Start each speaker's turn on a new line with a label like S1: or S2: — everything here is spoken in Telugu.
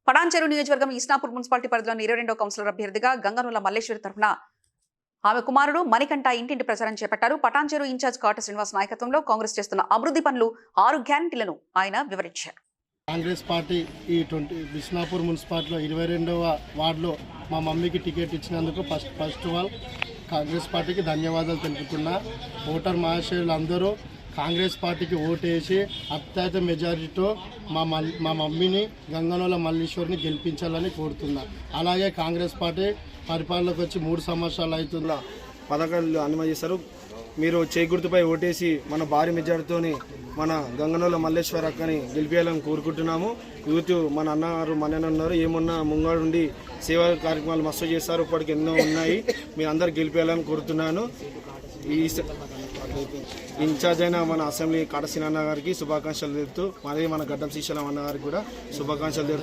S1: పటాన్చెరు నియోజకవర్గం ఇస్నాపూర్ మున్సిపాలిటీ పరిధిలోని 22వ కౌన్సిలర్ అభ్యర్థిగా గంగనూల మల్లేశ్వరి తరఫున ఆమె కుమారుడు మణికంఠ ఇంటింటి ప్రచారం చేపట్టారు. పటాన్చెరు ఇన్ఛార్జ్ కాట శ్రీనివాస్ నాయకత్వంలో కాంగ్రెస్ చేస్తున్న అభివృద్ధి పనులు 6 గ్యారంటీలను ఆయన వివరించారు.
S2: కాంగ్రెస్ పార్టీ ఈ ఇస్నాపూర్ మున్సిపాలిటీలో 22వ వార్డులో మా మమ్మీకి టికెట్ ఇచ్చినందుకు ఫస్ట్ ఆల్ కాంగ్రెస్ పార్టీకి ధన్యవాదాలు తెలుపుతున్నా. ఓటర్ మహాశయులందరూ కాంగ్రెస్ పార్టీకి ఓటేసి అత్యధిక మెజారిటీతో మా మమ్మీని గంగనూల మల్లేశ్వరిని గెలిపించాలని కోరుతున్నా. అలాగే కాంగ్రెస్ పార్టీ పరిపాలనకు వచ్చి 3 సంవత్సరాలు అవుతుందా
S3: పథకాలు అనుమతిస్తారు. మీరు చేకూర్తుపై ఓటేసి మన భారీ మెజారిటీతోని మన గంగనూల మల్లేశ్వరి అక్కని గెలిపేయాలని కోరుకుంటున్నాము. యూత్ మన అన్నారు మన ఉన్నారు ఏమున్నా ముంగడుండి సేవా కార్యక్రమాలు మస్తు చేస్తారు. ఇప్పటికి ఎన్నో ఉన్నాయి. మీరు అందరు గెలిపేయాలని కోరుతున్నాను. ఈ ఇన్ఛార్జ్ అయిన మన అసెంబ్లీ కాటసీన అన్న గారికి శుభాకాంక్షలు తెలుపుతూ, మరి మన గడ్డం శ్రీశైలం అన్న గారికి కూడా శుభాకాంక్షలు తెలుపుతూ